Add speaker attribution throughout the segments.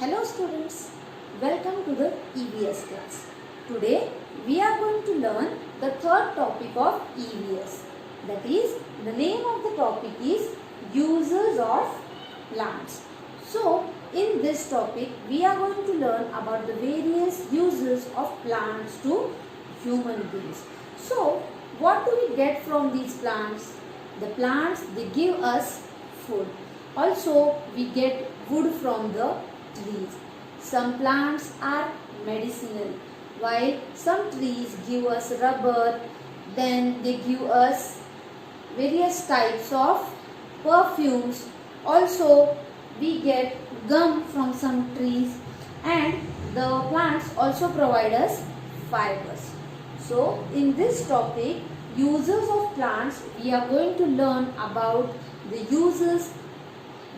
Speaker 1: Hello students, welcome to the EVS class. Today we are going to learn the third topic of EVS. That is, the name of the topic is uses of plants. So in this topic we are going to learn about the various uses of plants to human beings. So what do we get from these plants? The plants, they give us food. Also we get wood from the trees. Some plants are medicinal, while some trees give us rubber, then they give us various types of perfumes. Also we get gum from some trees, and the plants also provide us fibers. So in this topic, uses of plants, we are going to learn about the uses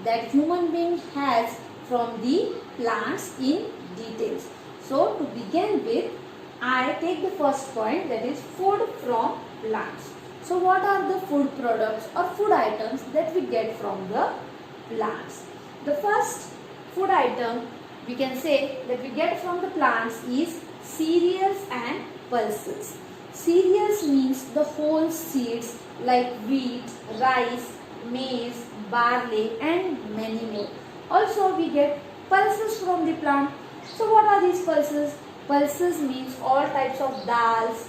Speaker 1: that human being has from the plants in details. So to begin with, I take the first point, that is food from plants. So what are the food products or food items that we get from the plants? The first food item we can say that we get from the plants is cereals and pulses. Cereals means the whole seeds like wheat, rice, maize, barley and many more. Also we get pulses from the plant. So what are these pulses? Pulses means all types of dals,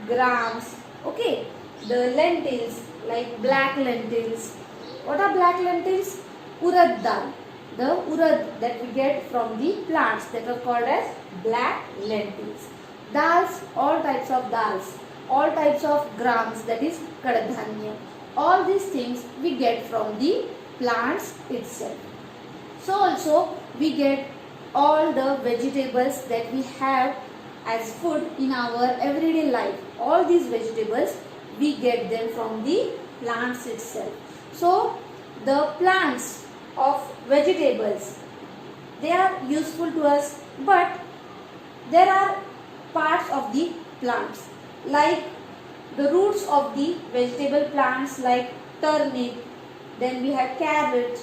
Speaker 1: grams, okay. The lentils like black lentils. What are black lentils? Urad dal. The urad that we get from the plants that are called as black lentils. Dals, all types of dals. All types of grams, that is kadadhanya. All these things we get from the plants itself. So also we get all the vegetables that we have as food in our everyday life. All these vegetables we get them from the plants itself. So the plants of vegetables, they are useful to us, but there are parts of the plants like the roots of the vegetable plants like turnip, then we have carrot,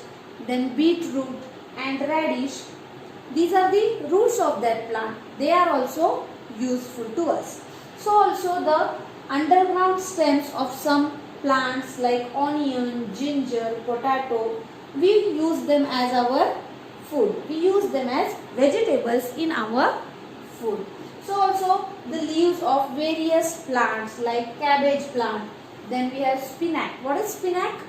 Speaker 1: then beetroot and radish. These are the roots of that plant. They are also useful to us. So also the underground stems of some plants like onion, ginger, potato, we use them as our food. We use them as vegetables in our food. So also the leaves of various plants like cabbage plant. Then we have spinach. What is spinach?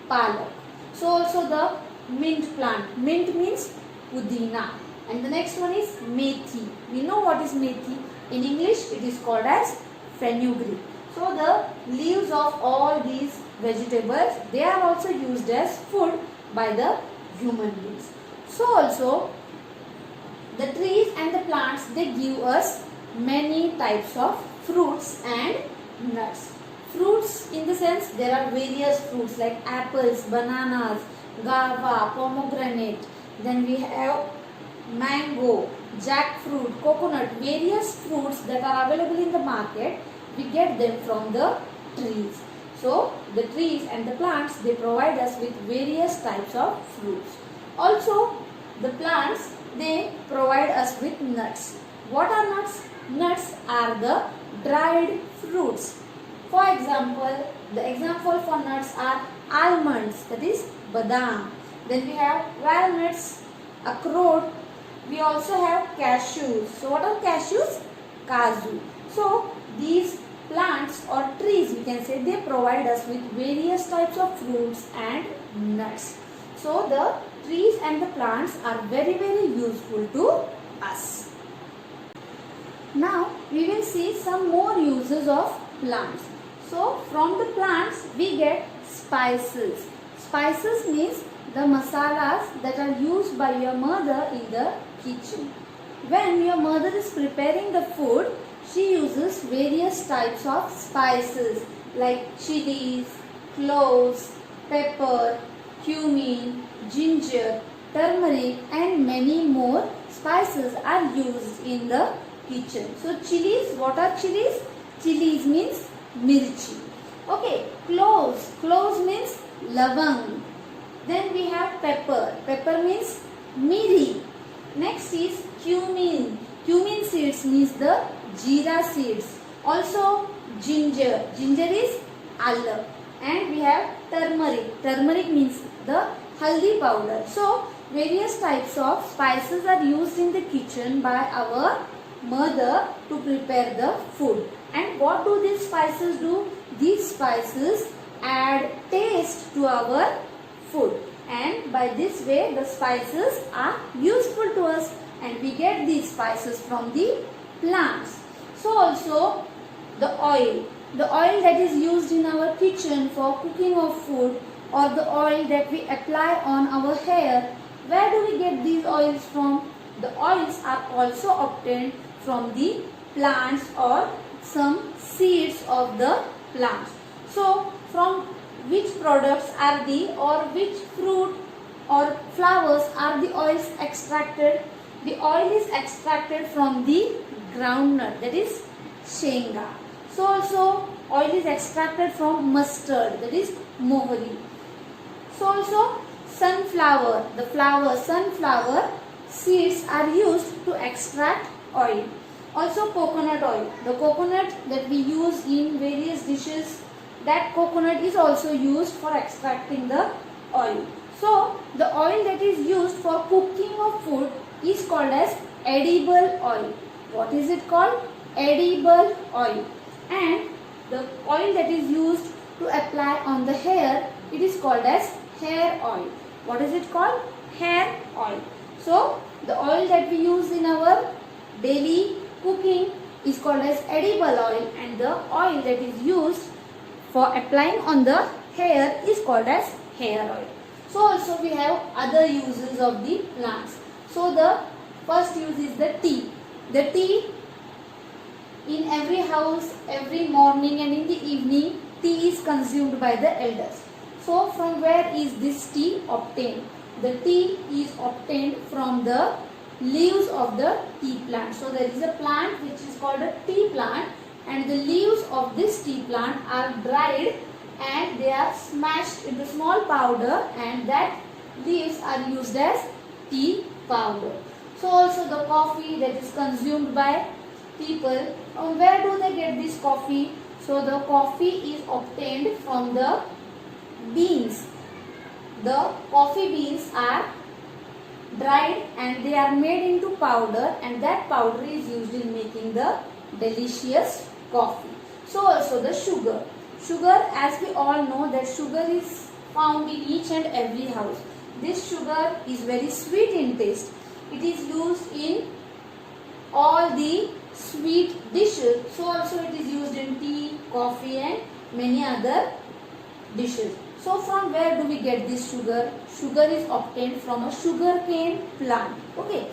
Speaker 1: Palak. So also the mint plant. Mint means pudina. And the next one is methi. We know what is methi. In English it is called as fenugreek. So the leaves of all these vegetables, they are also used as food by the human beings. So also the trees and the plants, they give us many types of fruits and nuts. Fruits in the sense, there are various fruits like apples, bananas, guava, pomegranate. Then we have mango, jackfruit, coconut, various fruits that are available in the market. We get them from the trees. So the trees and the plants, they provide us with various types of fruits. Also the plants, they provide us with nuts. What are nuts? Nuts are the dried fruits. For example, the example for nuts are almonds, that is badam. Then we have walnuts, akhrout. We also have cashews. So what are cashews? Kaju. So these plants or trees, we can say, they provide us with various types of fruits and nuts. So the trees and the plants are very useful to us. Now we will see some more uses of plants. So from the plants we get spices. Spices means the masalas that are used by your mother in the kitchen. When your mother is preparing the food, she uses various types of spices like chilies, cloves, pepper, cumin, ginger, turmeric and many more spices are used in the kitchen. So chilies, what are chilies? Chilies means mirchi. Okay, cloves. Cloves means lavang. Then we have pepper. Pepper means miri. Next seeds means the jeera seeds. Also ginger. Ginger is alum. And we have turmeric. Turmeric means the haldi powder. So various types of spices are used in the kitchen by our mother to prepare the food. And what do these spices do? These spices add taste to our food, and by this way the spices are useful to us, and we get these spices from the plants. So also the oil that is used in our kitchen for cooking of food, or the oil that we apply on our hair, where do we get these oils from? The oils are also obtained from the plants or some seeds of the plants. So from which products are the, or which fruit or flowers are the oils extracted? The oil is extracted from the groundnut, that is shenga. So also oil is extracted from mustard, that is mohri. So also sunflower, the flower sunflower seeds are used to extract oil. Also coconut oil, the coconut that we use in various dishes, that coconut is also used for extracting the oil. So the oil that is used for cooking of food is called as edible oil. What is it called? Edible oil. And the oil that is used to apply on the hair, it is called as hair oil. What is it called? Hair oil. So the oil that we use in our daily cooking is called as edible oil, and the oil that is used for applying on the hair is called as hair oil. So also we have other uses of the plants. So the first use is the tea. The tea, in every house, every morning and in the evening, tea is consumed by the elders. So from where is this tea obtained? The tea is obtained from the leaves of the tea plant. So there is a plant which is called a tea plant, and the leaves of this tea plant are dried and they are smashed into small powder, and that leaves are used as tea powder. So also the coffee that is consumed by people, where do they get this coffee? So the coffee is obtained from the beans. The coffee beans are dried and they are made into powder, and that powder is used in making the delicious coffee. So also the sugar. Sugar, as we all know, that sugar is found in each and every house. This sugar is very sweet in taste. It is used in all the sweet dishes. So also it is used in tea, coffee and many other dishes. So from where do we get this sugar? Sugar is obtained from a sugarcane plant. Okay.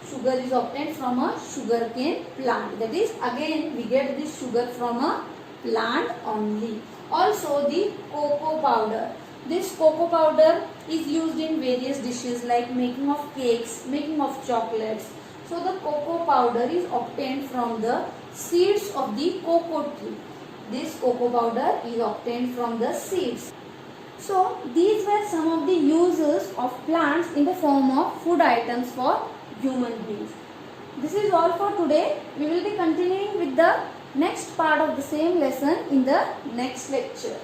Speaker 1: Sugar is obtained from a sugarcane plant. That is, again we get this sugar from a plant only. Also the cocoa powder. This cocoa powder is used in various dishes like making of cakes, making of chocolates. So the cocoa powder is obtained from the seeds of the cocoa tree. This cocoa powder is obtained from the seeds. So these were some of the uses of plants in the form of food items for human beings. This is all for today. We will be continuing with the next part of the same lesson in the next lecture.